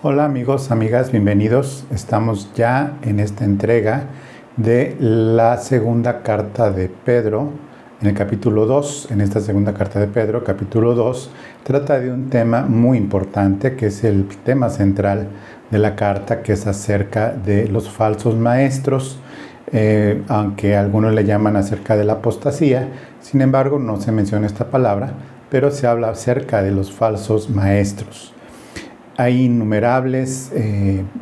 Hola amigos, amigas, bienvenidos. Estamos ya en esta entrega de la segunda carta de Pedro, en el capítulo 2. En esta segunda carta de Pedro, capítulo 2, trata de un tema muy importante, que es el tema central de la carta, que es acerca de los falsos maestros, aunque algunos le llaman acerca de la apostasía. Sin embargo, no se menciona esta palabra, pero se habla acerca de los falsos maestros. Hay innumerables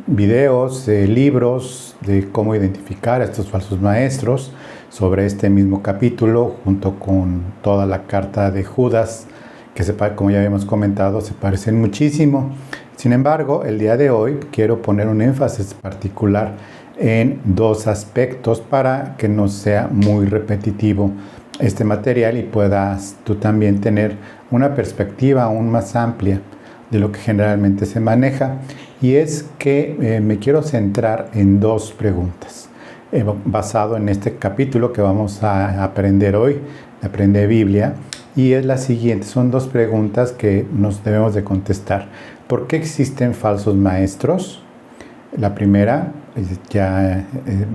videos, libros de cómo identificar a estos falsos maestros sobre este mismo capítulo, junto con toda la carta de Judas, que como ya habíamos comentado, se parecen muchísimo. Sin embargo, el día de hoy quiero poner un énfasis particular en dos aspectos para que no sea muy repetitivo este material y puedas tú también tener una perspectiva aún más amplia de lo que generalmente se maneja, y es que me quiero centrar en dos preguntas basado en este capítulo que vamos a aprender hoy, Aprende Biblia, y es la siguiente. Son dos preguntas que nos debemos de contestar. ¿Por qué existen falsos maestros? La primera, ya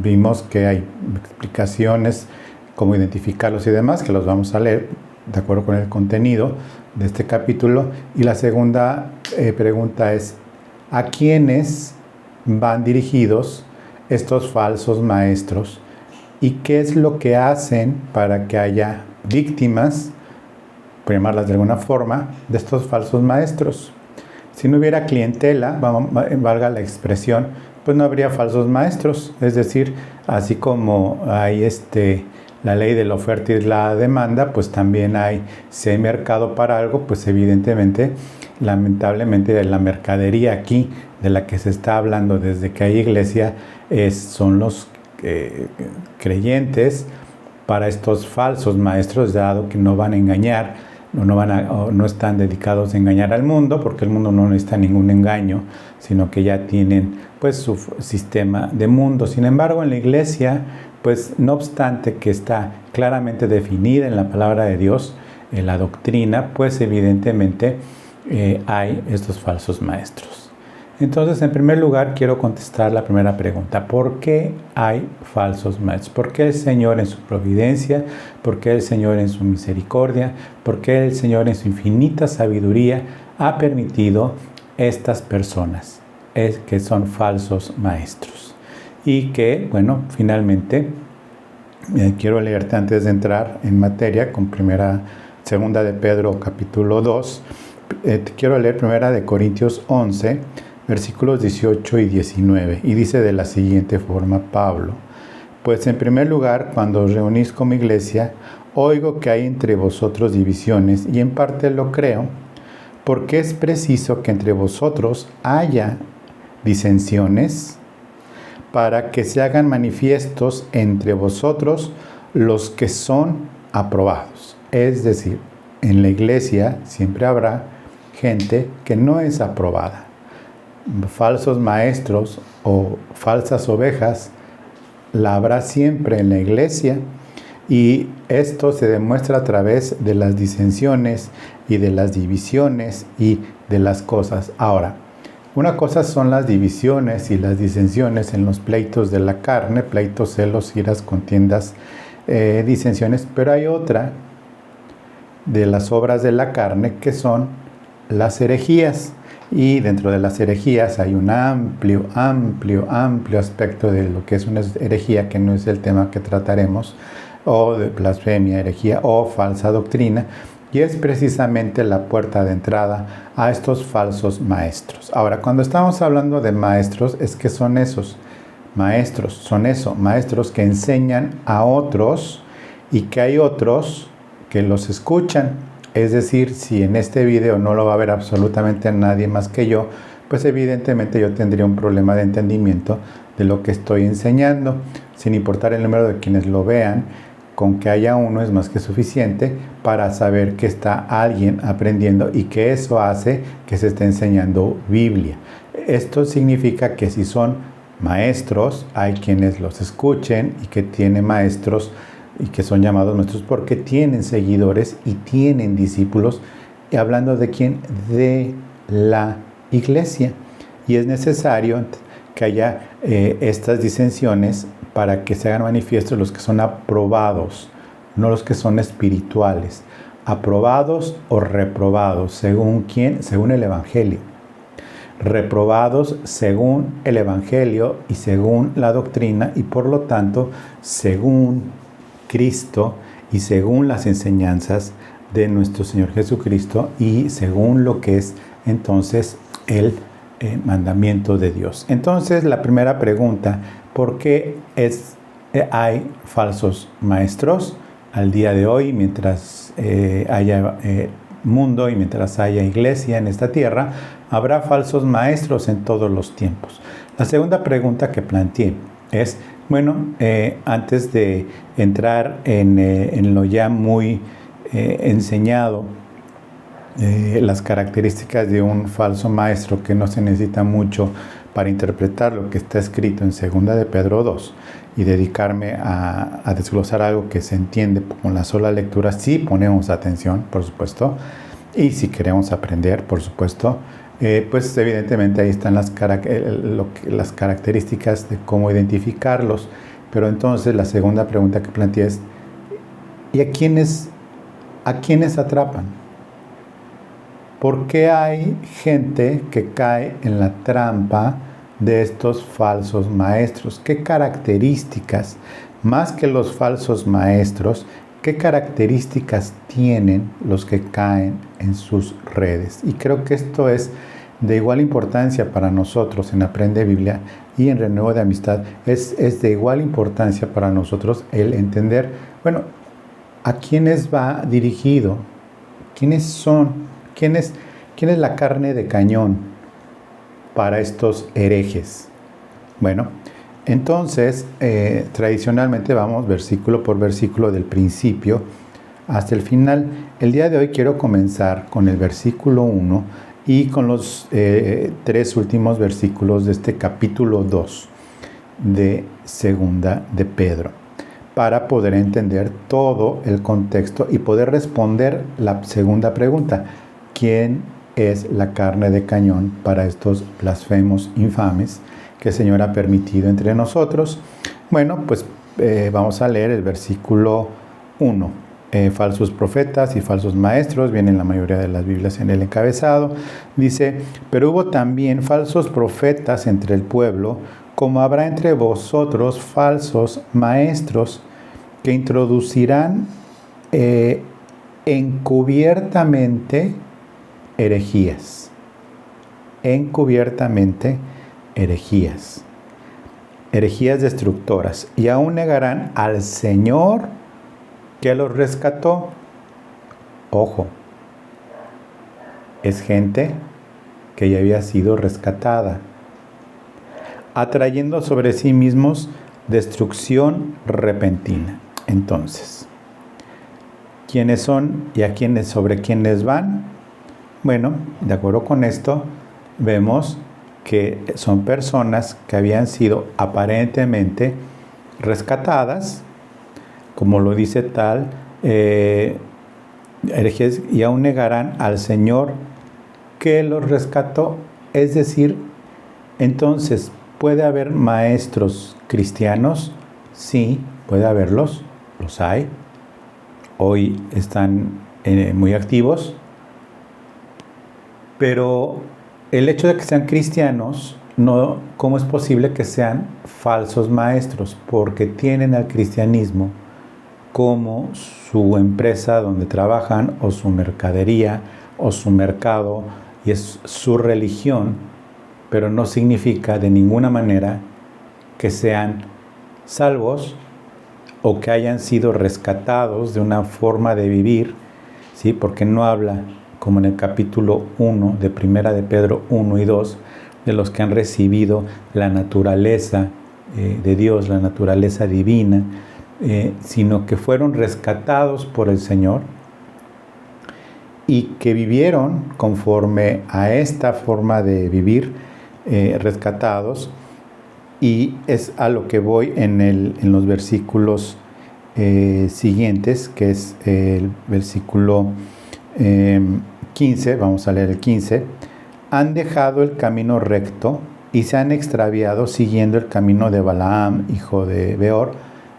vimos que hay explicaciones, cómo identificarlos y demás, que los vamos a leer de acuerdo con el contenido de este capítulo. Y la segunda pregunta es: ¿a quiénes van dirigidos estos falsos maestros? ¿Y qué es lo que hacen para que haya víctimas, por llamarlas de alguna forma, de estos falsos maestros? Si no hubiera clientela, valga la expresión, pues no habría falsos maestros. Es decir, así como hay la ley de la oferta y la demanda, pues también si hay mercado para algo, pues evidentemente, lamentablemente, la mercadería aquí de la que se está hablando desde que hay iglesia son los creyentes para estos falsos maestros, dado que no van a engañar, no están dedicados a engañar al mundo, porque el mundo no necesita ningún engaño, sino que ya tienen pues su sistema de mundo. Sin embargo, en la iglesia, pues no obstante que está claramente definida en la palabra de Dios, en la doctrina, pues evidentemente hay estos falsos maestros. Entonces, en primer lugar, quiero contestar la primera pregunta: ¿por qué hay falsos maestros? ¿Por qué el Señor en su providencia? ¿Por qué el Señor en su misericordia? ¿Por qué el Señor en su infinita sabiduría ha permitido estas personas que son falsos maestros? Y que, bueno, finalmente, quiero leerte antes de entrar en materia con segunda de Pedro, capítulo 2. Quiero leer primera de Corintios 11, versículos 18 y 19, y dice de la siguiente forma Pablo: pues en primer lugar, cuando os reunís como iglesia, oigo que hay entre vosotros divisiones, y en parte lo creo, porque es preciso que entre vosotros haya disensiones, para que se hagan manifiestos entre vosotros los que son aprobados. Es decir, en la iglesia siempre habrá gente que no es aprobada. Falsos maestros o falsas ovejas la habrá siempre en la iglesia, y esto se demuestra a través de las disensiones y de las divisiones y de las cosas. Ahora, una cosa son las divisiones y las disensiones en los pleitos de la carne, pleitos, celos, iras, contiendas, disensiones, pero hay otra de las obras de la carne, que son las herejías. Y dentro de las herejías hay un amplio aspecto de lo que es una herejía, que no es el tema que trataremos, o de blasfemia, herejía o falsa doctrina, y es precisamente la puerta de entrada a estos falsos maestros. Ahora, cuando estamos hablando de maestros, es que son esos maestros, maestros que enseñan a otros, y que hay otros que los escuchan. Es decir, si en este video no lo va a ver absolutamente nadie más que yo, pues evidentemente yo tendría un problema de entendimiento de lo que estoy enseñando. Sin importar el número de quienes lo vean, con que haya uno es más que suficiente para saber que está alguien aprendiendo, y que eso hace que se esté enseñando Biblia. Esto significa que si son maestros, hay quienes los escuchen, y que tienen maestros y que son llamados maestros porque tienen seguidores y tienen discípulos. Y hablando de quién, de la iglesia. y es necesario que haya estas disensiones para que se hagan manifiestos los que son aprobados, no los que son espirituales. Aprobados o reprobados, ¿según quién? Según el Evangelio. Reprobados según el Evangelio y según la doctrina, y por lo tanto según Cristo y según las enseñanzas de nuestro Señor Jesucristo y según lo que es entonces el mandamiento de Dios. Entonces, la primera pregunta: ¿por qué hay falsos maestros al día de hoy mientras haya mundo y mientras haya iglesia en esta tierra? Habrá falsos maestros en todos los tiempos. La segunda pregunta que planteé es, antes de entrar en lo ya muy enseñado, las características de un falso maestro, que no se necesita mucho para interpretar lo que está escrito en 2 de Pedro 2 y dedicarme a desglosar algo que se entiende con la sola lectura, si ponemos atención, por supuesto, y si queremos aprender, por supuesto, pues evidentemente ahí están las características de cómo identificarlos. Pero entonces la segunda pregunta que planteé es: ¿y a quiénes atrapan? ¿Por qué hay gente que cae en la trampa de estos falsos maestros? ¿Qué características, más que los falsos maestros, qué características tienen los que caen en sus redes? Y creo que esto es de igual importancia para nosotros en Aprende Biblia y en Renuevo de Amistad. Es de igual importancia para nosotros el entender, ¿a quiénes va dirigido? ¿Quiénes son? ¿Quién es la carne de cañón para estos herejes? Entonces, tradicionalmente vamos versículo por versículo del principio hasta el final. El día de hoy quiero comenzar con el versículo 1 y con los 3 últimos versículos de este capítulo 2 de 2 de Pedro, para poder entender todo el contexto y poder responder la segunda pregunta: ¿quién es la carne de cañón para estos blasfemos infames que el Señor ha permitido entre nosotros? Vamos a leer el versículo 1. Falsos profetas y falsos maestros, viene en la mayoría de las Biblias en el encabezado. Dice: pero hubo también falsos profetas entre el pueblo, como habrá entre vosotros falsos maestros, que introducirán encubiertamente herejías. Encubiertamente herejías. Herejías destructoras. Y aún negarán al Señor que los rescató. Ojo, es gente que ya había sido rescatada, atrayendo sobre sí mismos destrucción repentina. Entonces, ¿quiénes son y sobre quiénes van? De acuerdo con esto, vemos que son personas que habían sido aparentemente rescatadas, como lo dice tal, herejes, y aún negarán al Señor que los rescató. Es decir, entonces, ¿puede haber maestros cristianos? Sí, puede haberlos, los hay. Hoy están muy activos, pero el hecho de que sean cristianos, no, ¿cómo es posible que sean falsos maestros? Porque tienen al cristianismo como su empresa donde trabajan, o su mercadería, o su mercado, y es su religión, pero no significa de ninguna manera que sean salvos o que hayan sido rescatados de una forma de vivir, ¿sí? Porque no habla, como en el capítulo 1 de 1 de Pedro 1 y 2, de los que han recibido la naturaleza de Dios, la naturaleza divina, sino que fueron rescatados por el Señor y que vivieron conforme a esta forma de vivir, rescatados. Y es a lo que voy en los versículos siguientes, que es el versículo 15, vamos a leer el 15. han dejado el camino recto y se han extraviado siguiendo el camino de Balaam, hijo de Beor.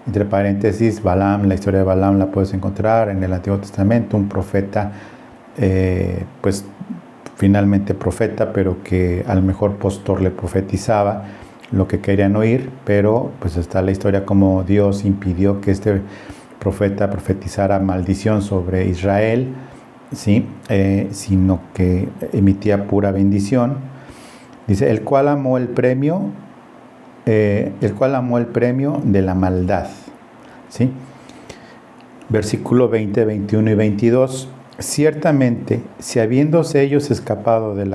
Entre paréntesis, Balaam, la historia de Balaam la puedes encontrar en el Antiguo Testamento, un profeta, pues finalmente profeta, pero que al mejor postor le profetizaba lo que querían oír, pero pues está la historia como Dios impidió que este profeta profetizara maldición sobre Israel, ¿sí? Sino que emitía pura bendición. Dice, el cual amó el premio de la maldad, ¿sí? Versículo 20, 21 y 22. Ciertamente, si habiéndose ellos escapado de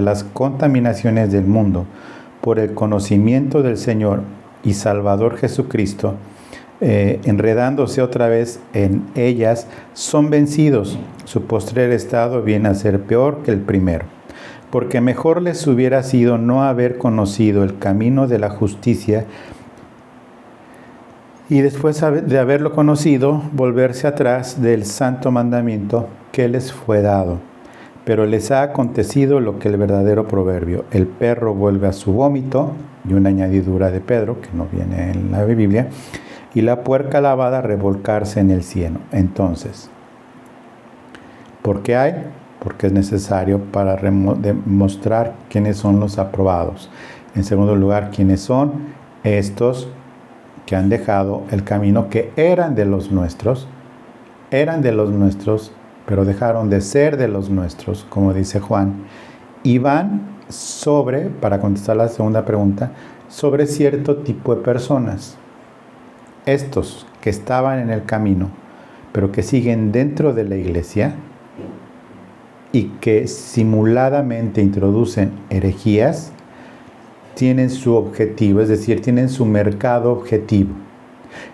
las contaminaciones del mundo por el conocimiento del Señor y Salvador Jesucristo, enredándose otra vez en ellas, son vencidos, su postrer estado viene a ser peor que el primero. Porque mejor les hubiera sido no haber conocido el camino de la justicia y después de haberlo conocido, volverse atrás del santo mandamiento que les fue dado. Pero les ha acontecido lo que el verdadero proverbio: el perro vuelve a su vómito, y una añadidura de Pedro, que no viene en la Biblia, y la puerca lavada revolcarse en el cieno. Entonces, ¿por qué hay? Porque es necesario para demostrar quiénes son los aprobados. En segundo lugar, quiénes son estos que han dejado el camino que eran de los nuestros, pero dejaron de ser de los nuestros, como dice Juan, y van sobre, para contestar la segunda pregunta, sobre cierto tipo de personas. Estos que estaban en el camino, pero que siguen dentro de la iglesia, y que simuladamente introducen herejías, tienen su objetivo, es decir, tienen su mercado objetivo.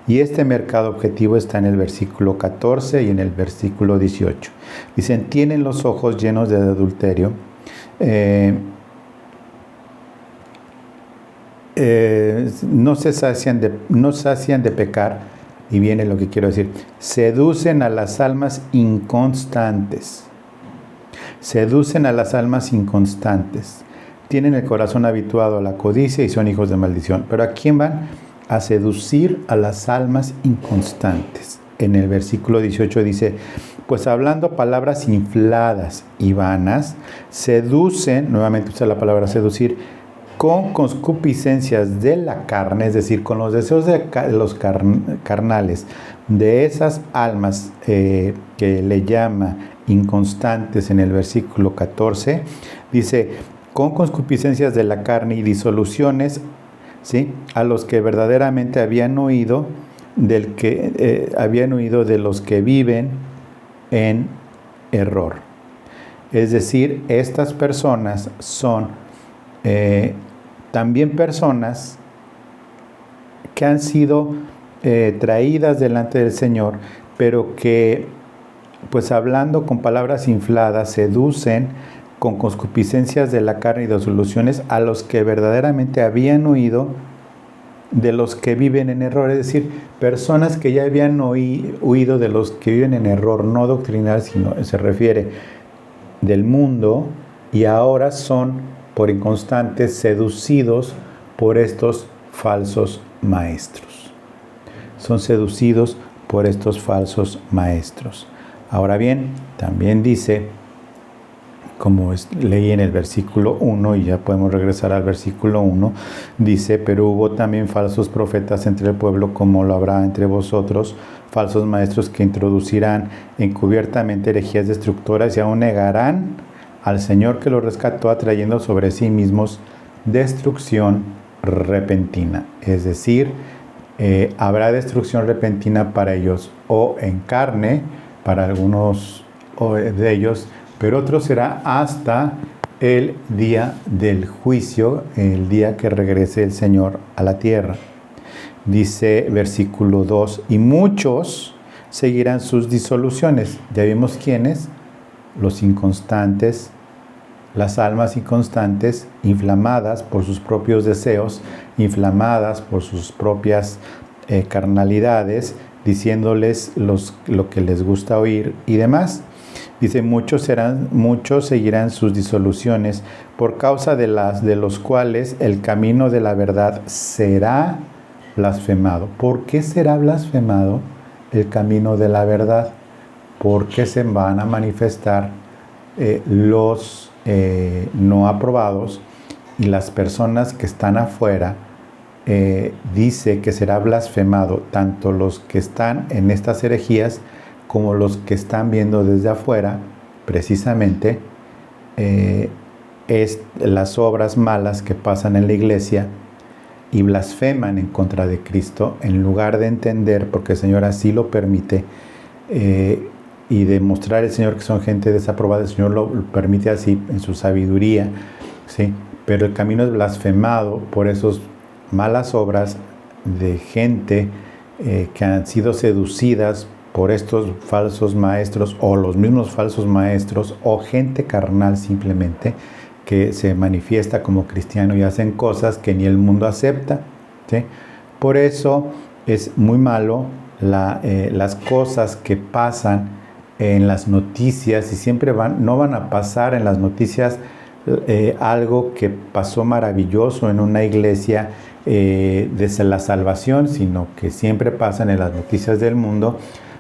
Y este mercado objetivo está en el versículo 14 y en el versículo 18. Dicen, tienen los ojos llenos de adulterio, no sacian de pecar, y viene lo que quiero decir, seducen a las almas inconstantes. Seducen a las almas inconstantes. Tienen el corazón habituado a la codicia y son hijos de maldición. ¿Pero a quién van? A seducir a las almas inconstantes. En el versículo 18 dice, pues hablando palabras infladas y vanas, seducen, nuevamente usa la palabra seducir, con concupiscencias de la carne, es decir, con los deseos de los carnales, de esas almas que le llama inconstantes en el versículo 14, dice, con concupiscencias de la carne y disoluciones, ¿sí?, a los que verdaderamente habían oído de los que viven en error. Es decir, estas personas son también personas que han sido traídas delante del Señor, pero que, pues hablando con palabras infladas, seducen con concupiscencias de la carne y disoluciones a los que verdaderamente habían oído de los que viven en error. Es decir, personas que ya habían oído de los que viven en error, no doctrinal, sino se refiere del mundo, y ahora son, por inconstantes, seducidos por estos falsos maestros. Son seducidos por estos falsos maestros. Ahora bien, también dice, como leí en el versículo 1, y ya podemos regresar al versículo 1, dice, pero hubo también falsos profetas entre el pueblo, como lo habrá entre vosotros, falsos maestros que introducirán encubiertamente herejías destructoras y aún negarán al Señor que los rescató, atrayendo sobre sí mismos destrucción repentina. Es decir, habrá destrucción repentina para ellos, o en carne, para algunos de ellos, pero otro será hasta el día del juicio, el día que regrese el Señor a la tierra. Dice versículo 2, y muchos seguirán sus disoluciones. Ya vimos quiénes, los inconstantes, las almas inconstantes, inflamadas por sus propios deseos, inflamadas por sus propias carnalidades, diciéndoles lo que les gusta oír y demás. Dice, muchos seguirán sus disoluciones, por causa de los cuales el camino de la verdad será blasfemado. ¿Por qué será blasfemado el camino de la verdad? Porque se van a manifestar los no aprobados, y las personas que están afuera. Dice que será blasfemado tanto los que están en estas herejías como los que están viendo desde afuera, precisamente es las obras malas que pasan en la iglesia y blasfeman en contra de Cristo, en lugar de entender, porque el Señor así lo permite, y demostrar al Señor que son gente desaprobada. El Señor lo permite así en su sabiduría, ¿sí? Pero el camino es blasfemado por esas malas obras de gente que han sido seducidas por estos falsos maestros, o los mismos falsos maestros, o gente carnal simplemente, que se manifiesta como cristiano y hacen cosas que ni el mundo acepta, ¿sí? Por eso es muy malo las cosas que pasan en las noticias, y siempre no van a pasar en las noticias algo que pasó maravilloso en una iglesia desde la salvación, sino que siempre pasan en las noticias del mundo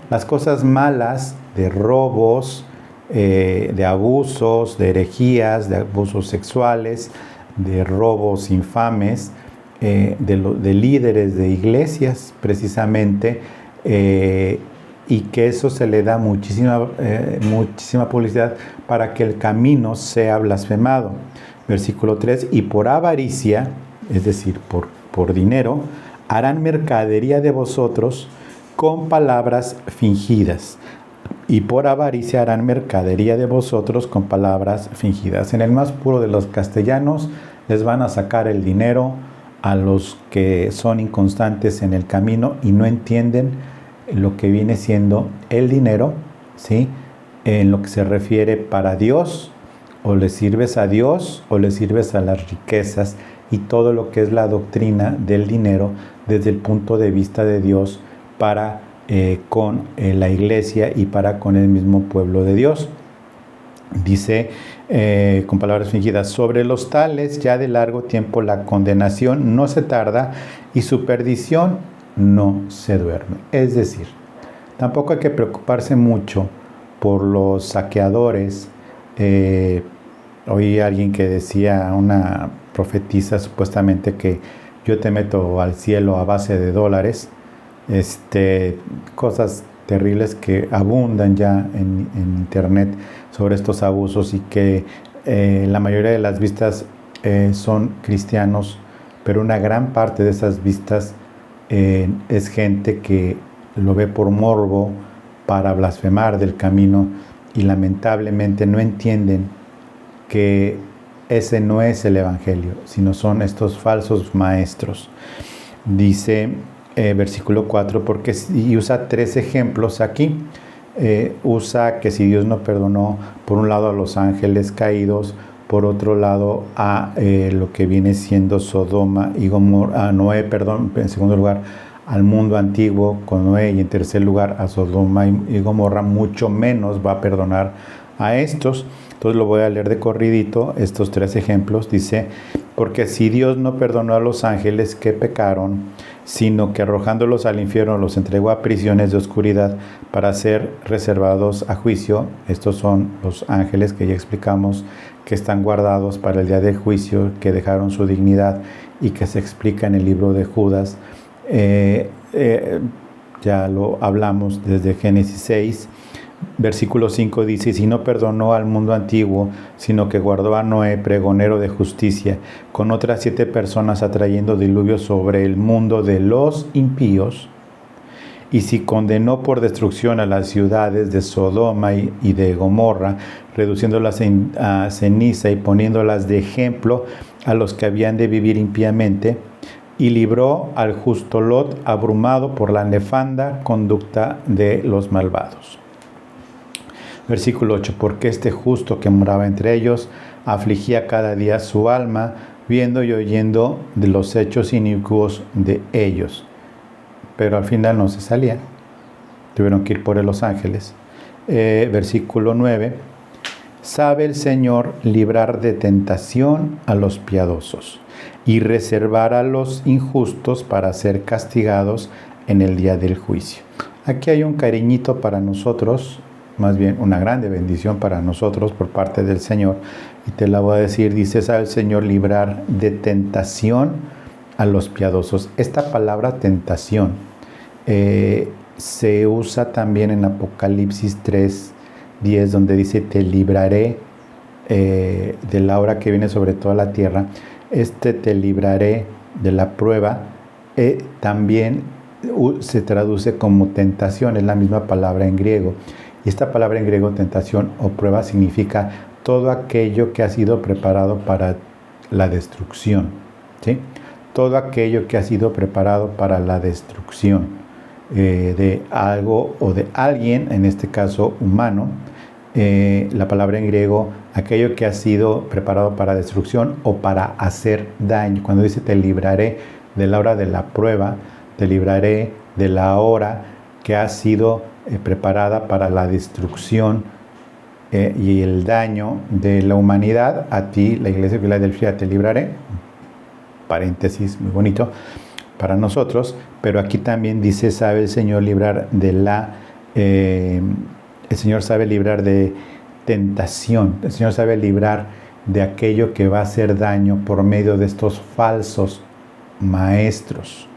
las cosas malas de robos, de abusos, de herejías, de abusos sexuales, de robos infames, de líderes de iglesias precisamente, y que eso se le da muchísima publicidad para que el camino sea blasfemado. Versículo 3, y por avaricia, es decir, por dinero, harán mercadería de vosotros con palabras fingidas. Y por avaricia harán mercadería de vosotros con palabras fingidas. En el más puro de los castellanos, les van a sacar el dinero a los que son inconstantes en el camino y no entienden lo que viene siendo el dinero, ¿sí? En lo que se refiere para Dios, o le sirves a Dios o le sirves a las riquezas, y todo lo que es la doctrina del dinero desde el punto de vista de Dios para con la iglesia y para con el mismo pueblo de Dios. Dice con palabras fingidas, sobre los tales ya de largo tiempo la condenación no se tarda y su perdición no se duerme. Es decir, tampoco hay que preocuparse mucho por los saqueadores. Oí a alguien que decía, una profetisa supuestamente, que yo te meto al cielo a base de dólares. Cosas terribles que abundan ya en internet sobre estos abusos, y que la mayoría de las vistas son cristianos, pero una gran parte de esas vistas es gente que lo ve por morbo, para blasfemar del camino, y lamentablemente no entienden que ese no es el evangelio, sino son estos falsos maestros. Dice versículo 4, y usa 3 ejemplos aquí. Usa que si Dios no perdonó, por un lado a los ángeles caídos, por otro lado a lo que viene siendo Sodoma y Gomorra, a Noé, en segundo lugar al mundo antiguo con Noé, y en tercer lugar a Sodoma y Gomorra, mucho menos va a perdonar a estos. Entonces lo voy a leer de corridito, estos 3 ejemplos. Dice, porque si Dios no perdonó a los ángeles que pecaron, sino que arrojándolos al infierno los entregó a prisiones de oscuridad para ser reservados a juicio. Estos son los ángeles que ya explicamos, que están guardados para el día del juicio, que dejaron su dignidad y que se explica en el libro de Judas. Ya lo hablamos desde Génesis 6. Versículo 5 dice, si no perdonó al mundo antiguo, sino que guardó a Noé, pregonero de justicia, con otras 7 personas, atrayendo diluvio sobre el mundo de los impíos, y si condenó por destrucción a las ciudades de Sodoma y de Gomorra, reduciéndolas a ceniza y poniéndolas de ejemplo a los que habían de vivir impíamente, y libró al justo Lot, abrumado por la nefanda conducta de los malvados. Versículo 8, porque este justo que moraba entre ellos afligía cada día su alma, viendo y oyendo de los hechos inicuos de ellos. Pero al final no se salía, tuvieron que ir por los ángeles. versículo 9, sabe el Señor librar de tentación a los piadosos y reservar a los injustos para ser castigados en el día del juicio. Aquí hay un cariñito para nosotros, más bien una grande bendición para nosotros por parte del Señor, y te la voy a decir. Dice, sabe el Señor librar de tentación a los piadosos. Esta palabra tentación se usa también en Apocalipsis 3:10, donde dice, te libraré de la hora que viene sobre toda la tierra. Te libraré de la prueba. También se traduce como tentación, es la misma palabra en griego. Y esta palabra en griego, tentación o prueba, significa todo aquello que ha sido preparado para la destrucción, ¿sí? Todo aquello que ha sido preparado para la destrucción de algo o de alguien, en este caso humano. La palabra en griego, aquello que ha sido preparado para destrucción o para hacer daño. Cuando dice te libraré de la hora de la prueba, te libraré de la hora que ha sido preparada para la destrucción y el daño de la humanidad, a ti, la iglesia de Filadelfia, te libraré. Paréntesis, muy bonito para nosotros, pero aquí también dice, sabe el Señor librar de el Señor sabe librar de tentación, el Señor sabe librar de aquello que va a hacer daño por medio de estos falsos maestros.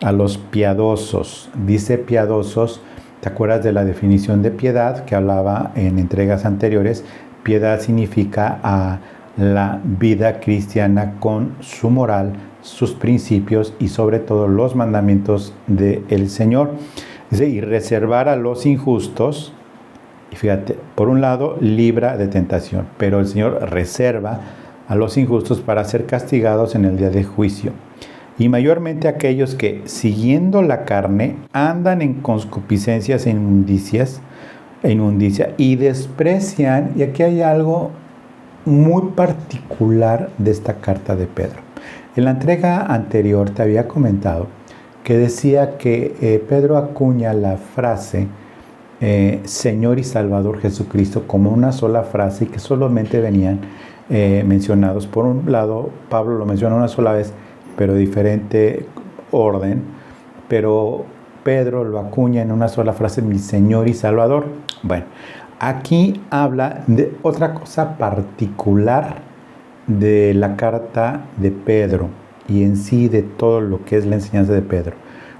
A los piadosos, dice piadosos, ¿te acuerdas de la definición de piedad que hablaba en entregas anteriores? Piedad significa a la vida cristiana con su moral, sus principios y sobre todo los mandamientos del Señor. Dice, y reservar a los injustos. Y fíjate, por un lado, libra de tentación, pero el Señor reserva a los injustos para ser castigados en el día de juicio. Y mayormente aquellos que, siguiendo la carne, andan en concupiscencias e inmundicia y desprecian, y aquí hay algo muy particular de esta carta de Pedro. En la entrega anterior te había comentado que decía que Pedro acuña la frase Señor y Salvador Jesucristo como una sola frase y que solamente venían mencionados. Por un lado, Pablo lo menciona una sola vez, pero de diferente orden, pero Pedro lo acuña en una sola frase, mi Señor y Salvador. Bueno, aquí habla de otra cosa particular de la carta de Pedro y en sí de todo lo que es la enseñanza de Pedro.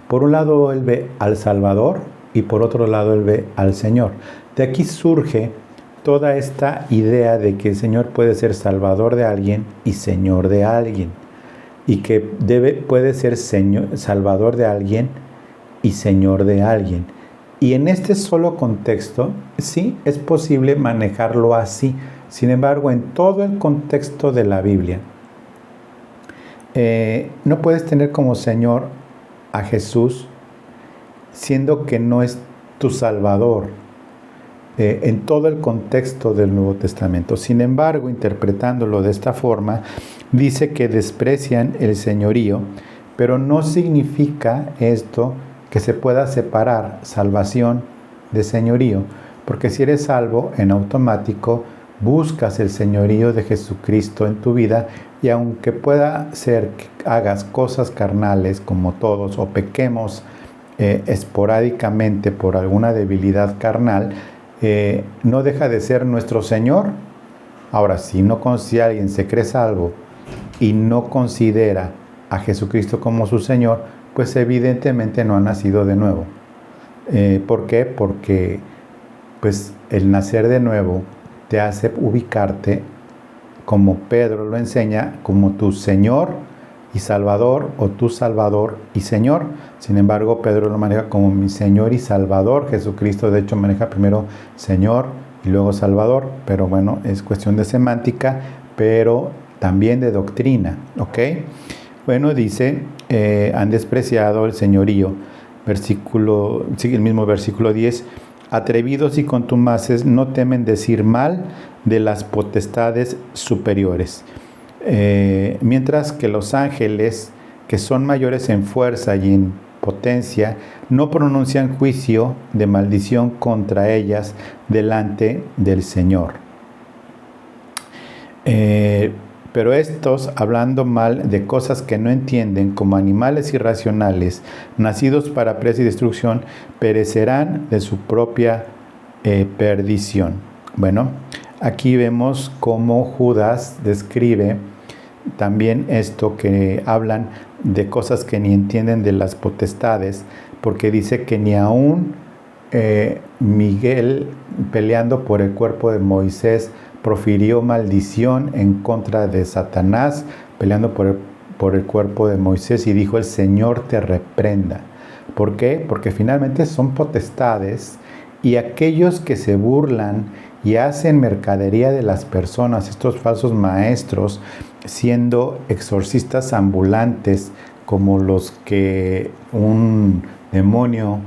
Por un lado él ve al Salvador y por otro lado él ve al Señor. De aquí surge toda esta idea de que el Señor puede ser Salvador de alguien y Señor de alguien, y que puede ser Salvador de alguien y Señor de alguien. Y en este solo contexto, sí, es posible manejarlo así. Sin embargo, en todo el contexto de la Biblia, no puedes tener como Señor a Jesús, siendo que no es tu Salvador, en todo el contexto del Nuevo Testamento. Sin embargo, interpretándolo de esta forma, dice que desprecian el señorío, pero no significa esto que se pueda separar salvación de señorío, porque si eres salvo, en automático buscas el señorío de Jesucristo en tu vida, y aunque pueda ser que hagas cosas carnales como todos o pequemos esporádicamente por alguna debilidad carnal, no deja de ser nuestro Señor. Ahora, si alguien se cree salvo y no considera a Jesucristo como su Señor, pues evidentemente no ha nacido de nuevo. ¿Por qué? Porque pues el nacer de nuevo te hace ubicarte, como Pedro lo enseña, como tu Señor y Salvador, o tu Salvador y Señor. Sin embargo, Pedro lo maneja como mi Señor y Salvador. Jesucristo, de hecho, maneja primero Señor y luego Salvador, pero bueno, es cuestión de semántica, pero también de doctrina, ¿ok? Bueno, dice, han despreciado el señorío. Sigue el mismo versículo 10. Atrevidos y contumaces no temen decir mal de las potestades superiores. Mientras que los ángeles, que son mayores en fuerza y en potencia, no pronuncian juicio de maldición contra ellas delante del Señor. Pero estos, hablando mal de cosas que no entienden, como animales irracionales, nacidos para presa y destrucción, perecerán de su propia perdición. Bueno, aquí vemos cómo Judas describe también esto, que hablan de cosas que ni entienden de las potestades, porque dice que ni aún Miguel, peleando por el cuerpo de Moisés, profirió maldición en contra de Satanás, peleando por el cuerpo de Moisés, y dijo: el Señor te reprenda. ¿Por qué? Porque finalmente son potestades, y aquellos que se burlan y hacen mercadería de las personas, estos falsos maestros, siendo exorcistas ambulantes, como los que un demonio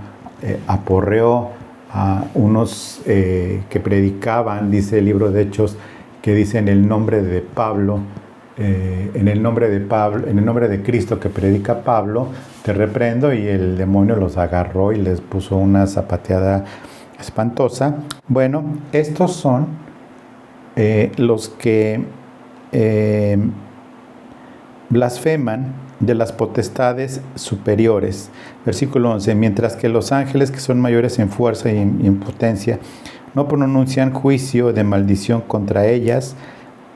aporreó a unos que predicaban, dice el libro de Hechos, que dice: en el nombre de Pablo, en el nombre de Cristo que predica Pablo, te reprendo, y el demonio los agarró y les puso una zapateada espantosa. Bueno, estos son los que blasfeman de las potestades superiores. Versículo 11, mientras que los ángeles, que son mayores en fuerza y en potencia, no pronuncian juicio de maldición contra ellas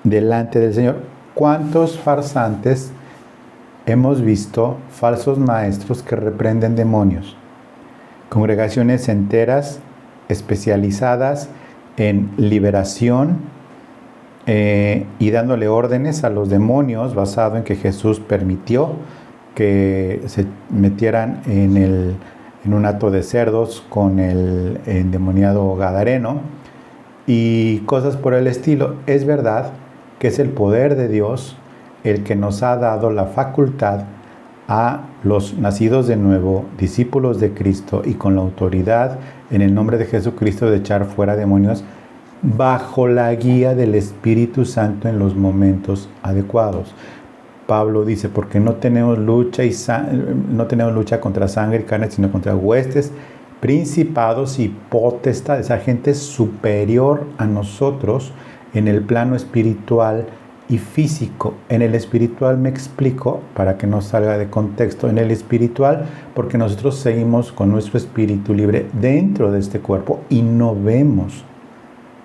delante del Señor. ¿Cuántos farsantes hemos visto, falsos maestros que reprenden demonios? Congregaciones enteras especializadas en liberación y dándole órdenes a los demonios, basado en que Jesús permitió que se metieran en un hato de cerdos con el endemoniado gadareno y cosas por el estilo. Es verdad que es el poder de Dios el que nos ha dado la facultad a los nacidos de nuevo, discípulos de Cristo, y con la autoridad en el nombre de Jesucristo, de echar fuera demonios bajo la guía del Espíritu Santo en los momentos adecuados. Pablo dice: porque no tenemos lucha contra sangre y carne, sino contra huestes, principados y potestades, a gente superior a nosotros en el plano espiritual y físico. En el espiritual, me explico para que no salga de contexto, en el espiritual porque nosotros seguimos con nuestro espíritu libre dentro de este cuerpo y no vemos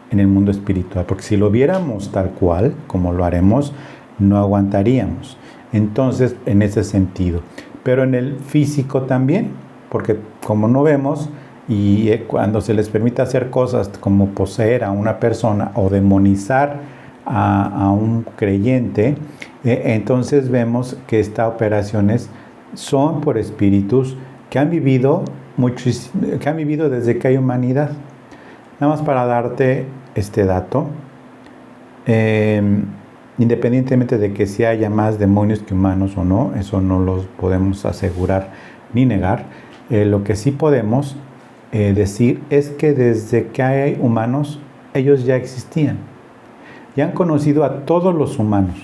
en el mundo espiritual, porque si lo viéramos tal cual, como lo haremos, no aguantaríamos. Entonces, en ese sentido. Pero en el físico también, porque como no vemos, y cuando se les permite hacer cosas como poseer a una persona o demonizar a un creyente, entonces vemos que estas operaciones son por espíritus que han vivido desde que hay humanidad. Nada más para darte este dato, independientemente de que si haya más demonios que humanos o no, eso no lo podemos asegurar ni negar. Lo que sí podemos decir es que desde que hay humanos, ellos ya existían. Ya han conocido a todos los humanos.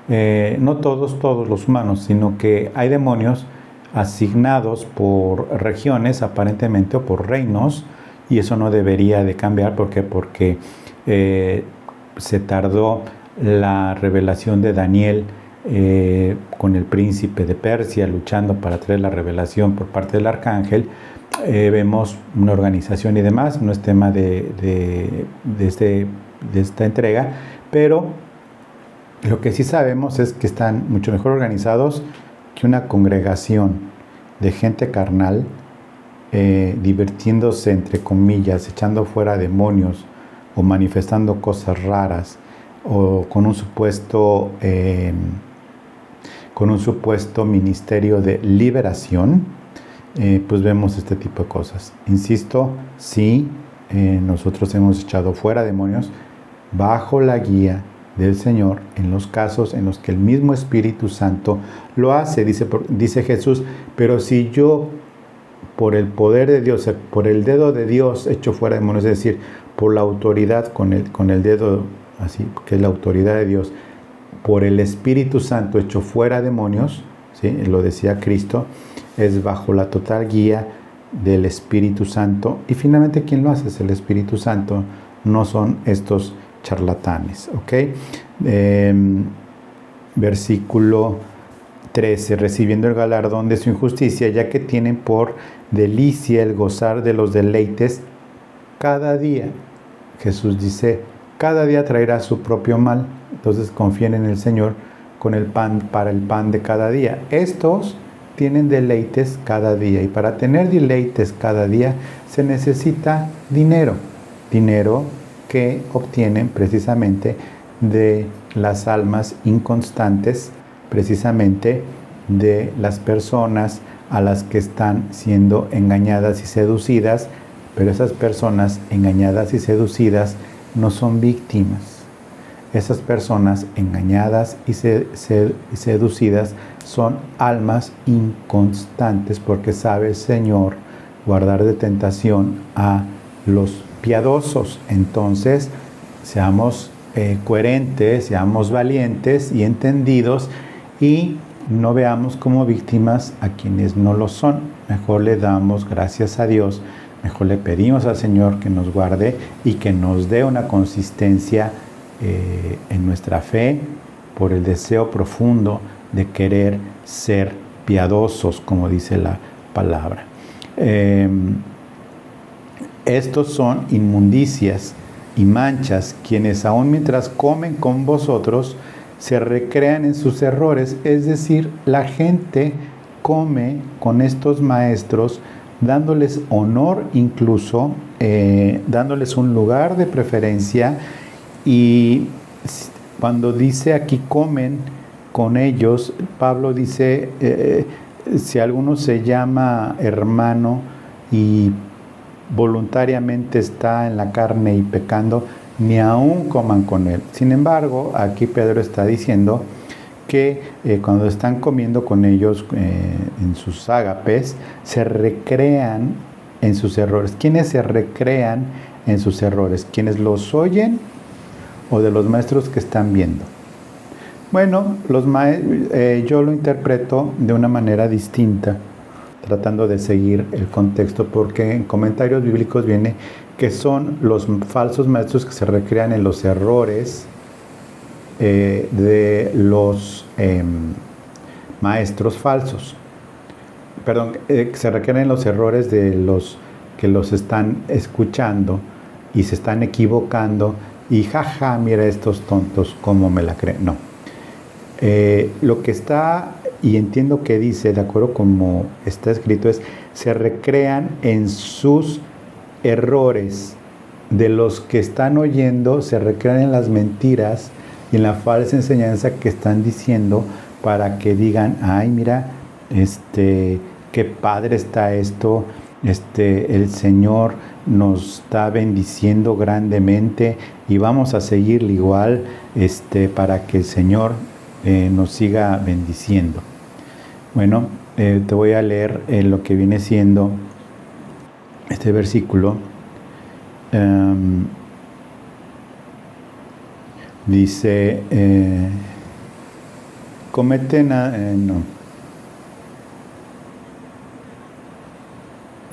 No todos los humanos, sino que hay demonios asignados por regiones, aparentemente, o por reinos, y eso no debería de cambiar. ¿Por qué? Porque se tardó la revelación de Daniel con el príncipe de Persia luchando para traer la revelación por parte del arcángel. Vemos una organización y demás, no es tema de esta entrega, pero lo que sí sabemos es que están mucho mejor organizados que una congregación de gente carnal, divirtiéndose, entre comillas, echando fuera demonios o manifestando cosas raras, o con un supuesto ministerio de liberación. Pues vemos este tipo de cosas. Insisto, sí, nosotros hemos echado fuera demonios bajo la guía del Señor, en los casos en los que el mismo Espíritu Santo lo hace. Dice Jesús: pero si yo, por el poder de Dios, por el dedo de Dios, echo fuera demonios, es decir, por la autoridad con el dedo, así, que es la autoridad de Dios, por el Espíritu Santo echo fuera demonios, ¿sí? Lo decía Cristo. es bajo la total guía del Espíritu Santo. Y finalmente, ¿quién lo hace? Es el Espíritu Santo, no son estos charlatanes, ¿ok? Versículo 13, recibiendo el galardón de su injusticia, ya que tienen por delicia el gozar de los deleites cada día. Jesús dice, cada día traerá su propio mal. Entonces confíen en el Señor con el pan para el pan de cada día. Estos tienen deleites cada día, y para tener deleites cada día se necesita dinero. Dinero que obtienen precisamente de las almas inconstantes, precisamente de las personas a las que están siendo engañadas y seducidas, pero esas personas engañadas y seducidas no son víctimas. Esas personas engañadas y seducidas son almas inconstantes, porque sabe el Señor guardar de tentación a los piadosos. Entonces, seamos coherentes, seamos valientes y entendidos, y no veamos como víctimas a quienes no lo son. Mejor le damos gracias a Dios, mejor le pedimos al Señor que nos guarde y que nos dé una consistencia en nuestra fe, por el deseo profundo de querer ser piadosos, como dice la palabra. Estos son inmundicias y manchas, quienes aun mientras comen con vosotros se recrean en sus errores. Es decir, la gente come con estos maestros, dándoles honor, incluso dándoles un lugar de preferencia. Y cuando dice aquí comen con ellos, Pablo dice, si alguno se llama hermano y voluntariamente está en la carne y pecando, ni aún coman con él. Sin embargo, aquí Pedro está diciendo que cuando están comiendo con ellos en sus ágapes, se recrean en sus errores. ¿Quiénes se recrean en sus errores? ¿Quienes los oyen o de los maestros que están viendo? Bueno, yo lo interpreto de una manera distinta, tratando de seguir el contexto, porque en comentarios bíblicos viene que son los falsos maestros que se recrean en los errores de los maestros falsos. Perdón, que se recrean en los errores de los que los están escuchando y se están equivocando y jaja, mira estos tontos, cómo me la creen. No. Lo que está, y entiendo que dice, de acuerdo como está escrito, es se recrean en sus errores de los que están oyendo, se recrean en las mentiras y en la falsa enseñanza que están diciendo, para que digan, ay, mira, qué padre está esto, el Señor nos está bendiciendo grandemente y vamos a seguirle igual, para que el Señor nos siga bendiciendo. Bueno, te voy a leer lo que viene siendo este versículo. Dice,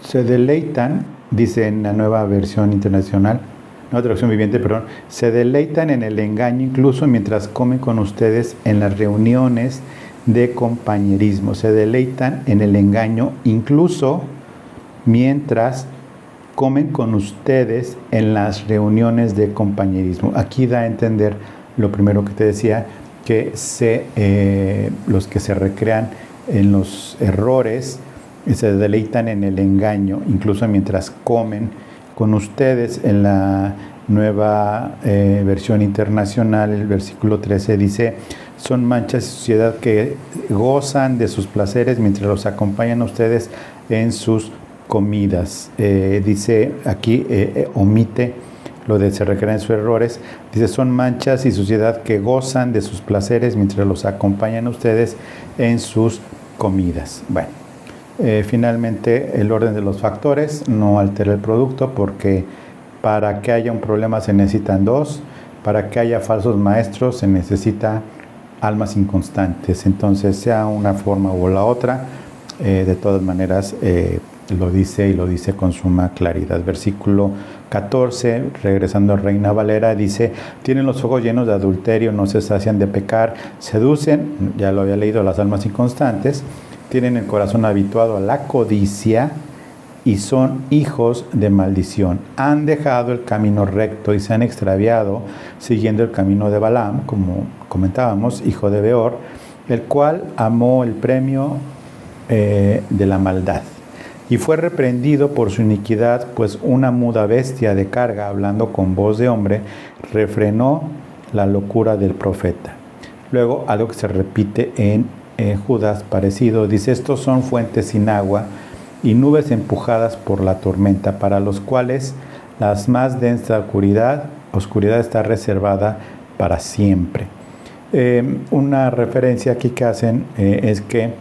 se deleitan, dice en la nueva versión internacional, nueva traducción viviente, perdón, se deleitan en el engaño incluso mientras comen con ustedes en las reuniones de compañerismo. Se deleitan en el engaño incluso mientras comen con ustedes en las reuniones de compañerismo. Aquí da a entender lo primero que te decía, que los que se recrean en los errores se deleitan en el engaño, incluso mientras comen con ustedes. En la nueva versión internacional, el versículo 13 dice, son manchas y suciedad que gozan de sus placeres mientras los acompañan a ustedes en sus comidas. Dice aquí, omite lo de se recrean en sus errores. Dice, son manchas y suciedad que gozan de sus placeres mientras los acompañan a ustedes en sus comidas. Bueno, finalmente el orden de los factores no altera el producto, porque para que haya un problema se necesitan dos, para que haya falsos maestros se necesita almas inconstantes. Entonces, sea una forma o la otra, de todas maneras lo dice y lo dice con suma claridad. Versículo 14, regresando a Reina Valera, dice: tienen los ojos llenos de adulterio, no se sacian de pecar, seducen, ya lo había leído, las almas inconstantes, tienen el corazón habituado a la codicia y son hijos de maldición. Han dejado el camino recto y se han extraviado siguiendo el camino de Balaam, como comentábamos, hijo de Beor, el cual amó el premio de la maldad. Y fue reprendido por su iniquidad, pues una muda bestia de carga, hablando con voz de hombre, refrenó la locura del profeta. Luego, algo que se repite en Judas, parecido, dice: estos son fuentes sin agua y nubes empujadas por la tormenta, para los cuales la más densa oscuridad está reservada para siempre. Una referencia aquí que hacen es que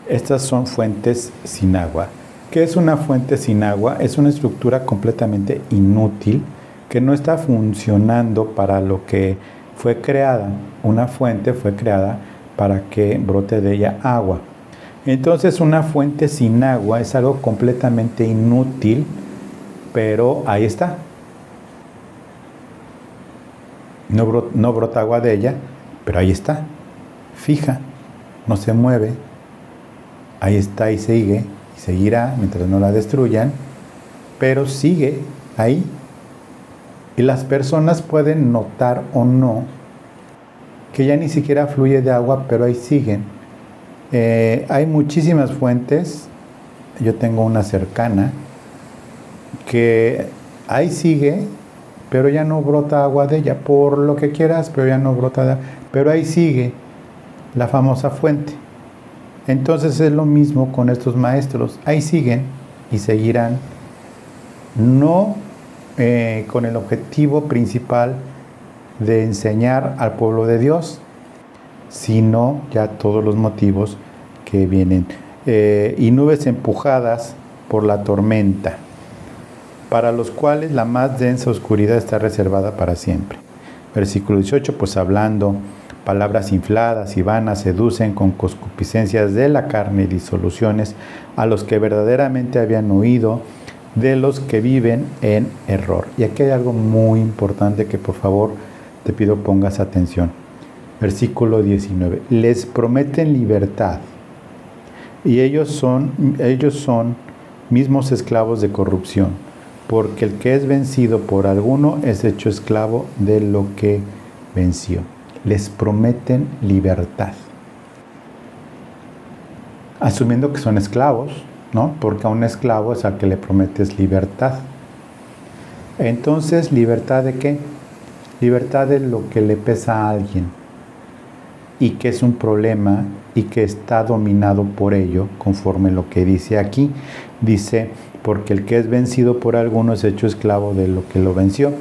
estas son fuentes sin agua. ¿Qué es una fuente sin agua? Es una estructura completamente inútil que no está funcionando para lo que fue creada. Una fuente fue creada para que brote de ella agua. Entonces, una fuente sin agua es algo completamente inútil, pero ahí está. No brota agua de ella, pero ahí está. Fija, no se mueve. Ahí está y sigue. Seguirá mientras no la destruyan, pero sigue ahí. Y las personas pueden notar o no que ya ni siquiera fluye de agua, pero ahí siguen. Hay muchísimas fuentes. Yo tengo una cercana que ahí sigue, pero ya no brota agua de ella, por lo que quieras, pero ya no brota de agua, pero ahí sigue la famosa fuente. Entonces es lo mismo con estos maestros. Ahí siguen y seguirán, no con el objetivo principal de enseñar al pueblo de Dios, sino ya todos los motivos que vienen. Y nubes empujadas por la tormenta, para los cuales la más densa oscuridad está reservada para siempre. Versículo 18, pues hablando palabras infladas y vanas, seducen con concupiscencias de la carne y disoluciones a los que verdaderamente habían oído, de los que viven en error. Y aquí hay algo muy importante que por favor te pido pongas atención. Versículo 19. Les prometen libertad y ellos son mismos esclavos de corrupción, porque el que es vencido por alguno es hecho esclavo de lo que venció. Les prometen libertad, asumiendo que son esclavos, ¿no? Porque a un esclavo es al que le prometes libertad. Entonces, ¿libertad de qué? Libertad de lo que le pesa a alguien y que es un problema y que está dominado por ello, conforme lo que dice aquí. Dice, porque el que es vencido por alguno es hecho esclavo de lo que lo venció.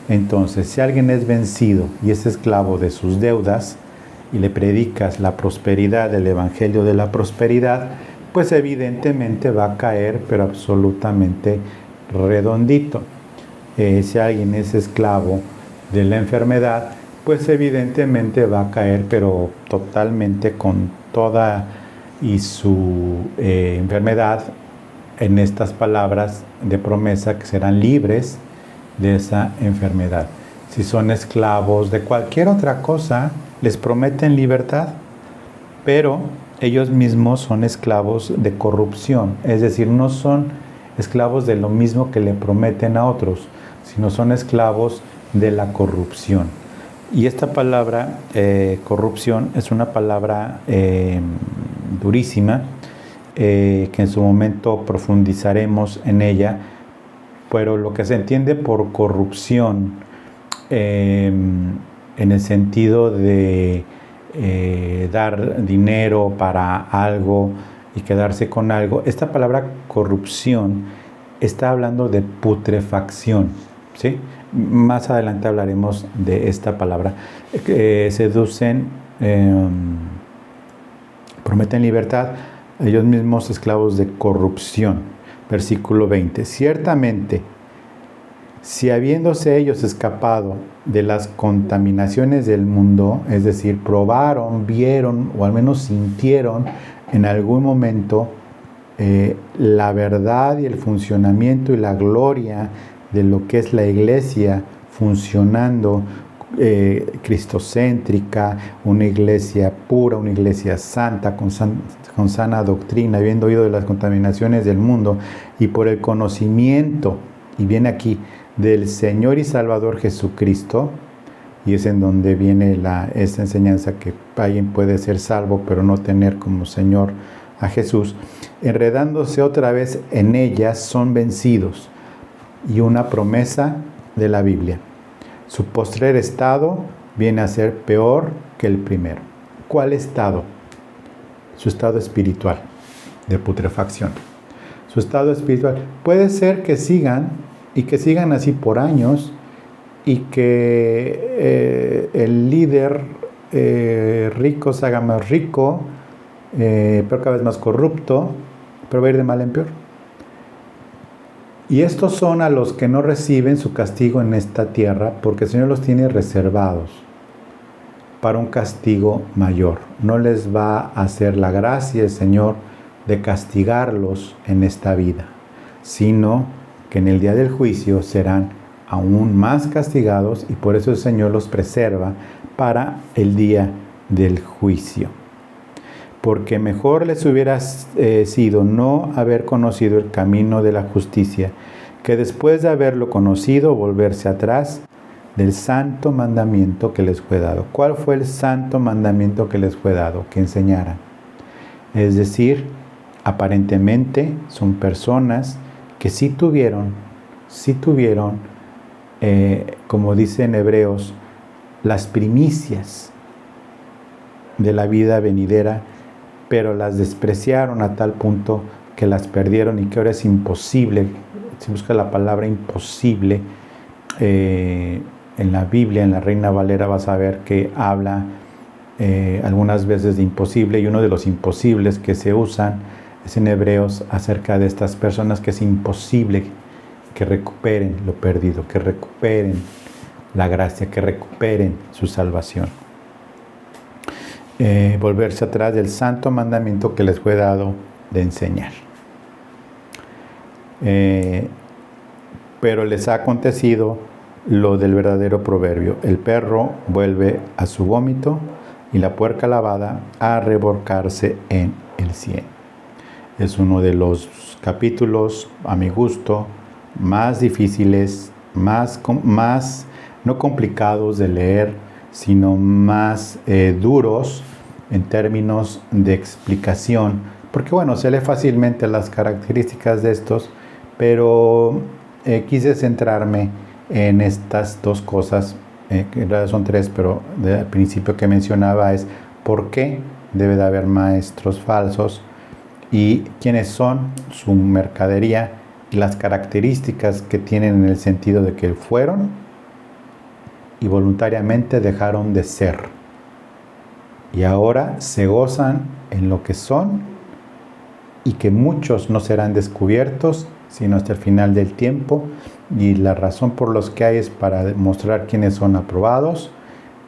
Entonces, si alguien es vencido y es esclavo de sus deudas y le predicas la prosperidad, el evangelio de la prosperidad, pues evidentemente va a caer, pero absolutamente redondito. Si alguien es esclavo de la enfermedad, pues evidentemente va a caer, pero totalmente con toda y su enfermedad, en estas palabras de promesa que serán libres de esa enfermedad. Si son esclavos de cualquier otra cosa, les prometen libertad, pero ellos mismos son esclavos de corrupción, es decir, no son esclavos de lo mismo que le prometen a otros, sino son esclavos de la corrupción. Y esta palabra, corrupción, es una palabra durísima, que en su momento profundizaremos en ella, pero lo que se entiende por corrupción, en el sentido de dar dinero para algo y quedarse con algo, esta palabra corrupción está hablando de putrefacción, ¿sí? Más adelante hablaremos de esta palabra. Seducen, prometen libertad, ellos mismos esclavos de corrupción. Versículo 20. Ciertamente, si habiéndose ellos escapado de las contaminaciones del mundo, es decir, probaron, vieron o al menos sintieron en algún momento la verdad y el funcionamiento y la gloria de lo que es la iglesia funcionando, cristocéntrica, una iglesia pura, una iglesia santa, con sana doctrina, habiendo oído de las contaminaciones del mundo y por el conocimiento, y viene aquí, del Señor y Salvador Jesucristo, y es en donde viene esta enseñanza que alguien puede ser salvo pero no tener como Señor a Jesús, enredándose otra vez en ellas son vencidos, y una promesa de la Biblia. Su postrer estado viene a ser peor que el primero. ¿Cuál estado? Su estado espiritual, de putrefacción. Su estado espiritual. Puede ser que sigan, y que sigan así por años, y que el líder rico se haga más rico, pero cada vez más corrupto, pero va a ir de mal en peor. Y estos son a los que no reciben su castigo en esta tierra, porque el Señor los tiene reservados para un castigo mayor. No les va a hacer la gracia el Señor de castigarlos en esta vida, sino que en el día del juicio serán aún más castigados, y por eso el Señor los preserva para el día del juicio. Porque mejor les hubiera sido no haber conocido el camino de la justicia, que después de haberlo conocido volverse atrás del santo mandamiento que les fue dado. ¿Cuál fue el santo mandamiento que les fue dado? Que enseñaran. Es decir, aparentemente son personas que sí tuvieron, como dice en Hebreos, las primicias de la vida venidera, pero las despreciaron a tal punto que las perdieron, y que ahora es imposible, si busca la palabra imposible, en la Biblia, en la Reina Valera, vas a ver que habla algunas veces de imposible, y uno de los imposibles que se usan es en Hebreos acerca de estas personas, que es imposible que recuperen lo perdido, que recuperen la gracia, que recuperen su salvación. Volverse atrás del santo mandamiento que les fue dado de enseñar. Pero les ha acontecido lo del verdadero proverbio: el perro vuelve a su vómito y la puerca lavada a revolcarse en el cieno. Es uno de los capítulos, a mi gusto, más difíciles, más no complicados de leer, sino más duros en términos de explicación, porque bueno, se lee fácilmente las características de estos, pero quise centrarme en estas dos cosas, que en realidad son tres, pero al principio que mencionaba es por qué debe de haber maestros falsos y quiénes son, su mercadería y las características que tienen, en el sentido de que fueron y voluntariamente dejaron de ser, y ahora se gozan en lo que son, y que muchos no serán descubiertos sino hasta el final del tiempo, y la razón por los que hay es para demostrar quiénes son aprobados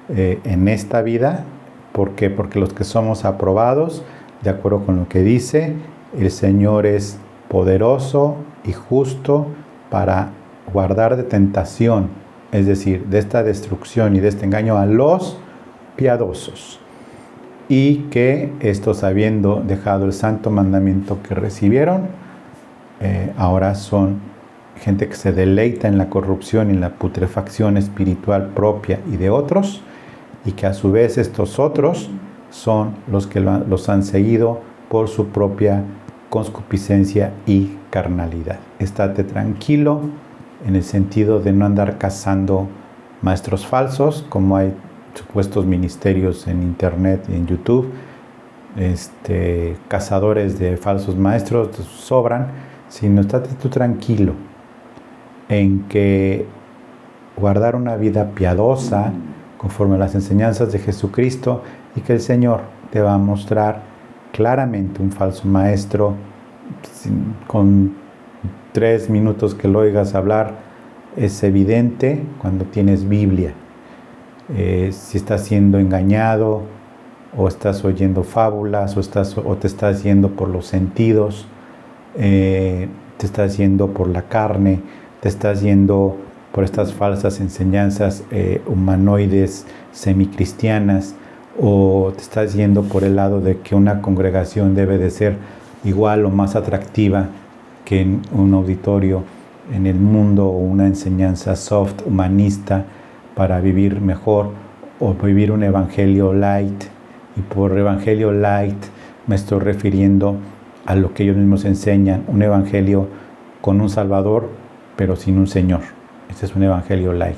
en esta vida. ¿Por qué? Porque los que somos aprobados, de acuerdo con lo que dice, el Señor es poderoso y justo para guardar de tentación, es decir, de esta destrucción y de este engaño, a los piadosos, y que estos, habiendo dejado el santo mandamiento que recibieron, ahora son gente que se deleita en la corrupción y en la putrefacción espiritual propia y de otros, y que a su vez estos otros son los que los han seguido por su propia concupiscencia y carnalidad. Estate tranquilo, en el sentido de no andar cazando maestros falsos, como hay supuestos ministerios en internet y en YouTube, cazadores de falsos maestros sobran, sino estate tú tranquilo en que guardar una vida piadosa conforme a las enseñanzas de Jesucristo, y que el Señor te va a mostrar claramente un falso maestro. Con 3 minutos que lo oigas hablar, es evidente cuando tienes Biblia. Si estás siendo engañado, o estás oyendo fábulas, o te estás yendo por los sentidos, te estás yendo por la carne, te estás yendo por estas falsas enseñanzas humanoides, semicristianas, o te estás yendo por el lado de que una congregación debe de ser igual o más atractiva que en un auditorio en el mundo, o una enseñanza soft, humanista, para vivir mejor, o vivir un evangelio light. Y por evangelio light me estoy refiriendo a lo que ellos mismos enseñan, un evangelio con un Salvador, pero sin un Señor. Este es un evangelio light.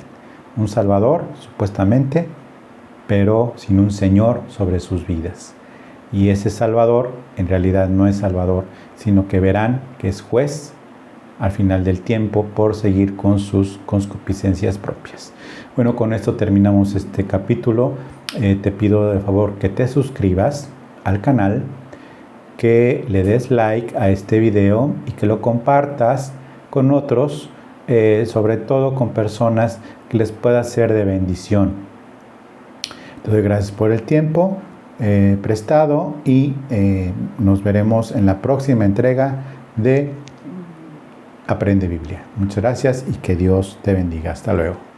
Un Salvador, supuestamente, pero sin un Señor sobre sus vidas. Y ese Salvador en realidad no es Salvador, sino que verán que es juez al final del tiempo por seguir con sus concupiscencias propias. Bueno, con esto terminamos este capítulo. Te pido de favor que te suscribas al canal, que le des like a este video y que lo compartas con otros, sobre todo con personas que les pueda ser de bendición. Entonces, gracias por el tiempo prestado, y nos veremos en la próxima entrega de Aprende Biblia. Muchas gracias y que Dios te bendiga. Hasta luego.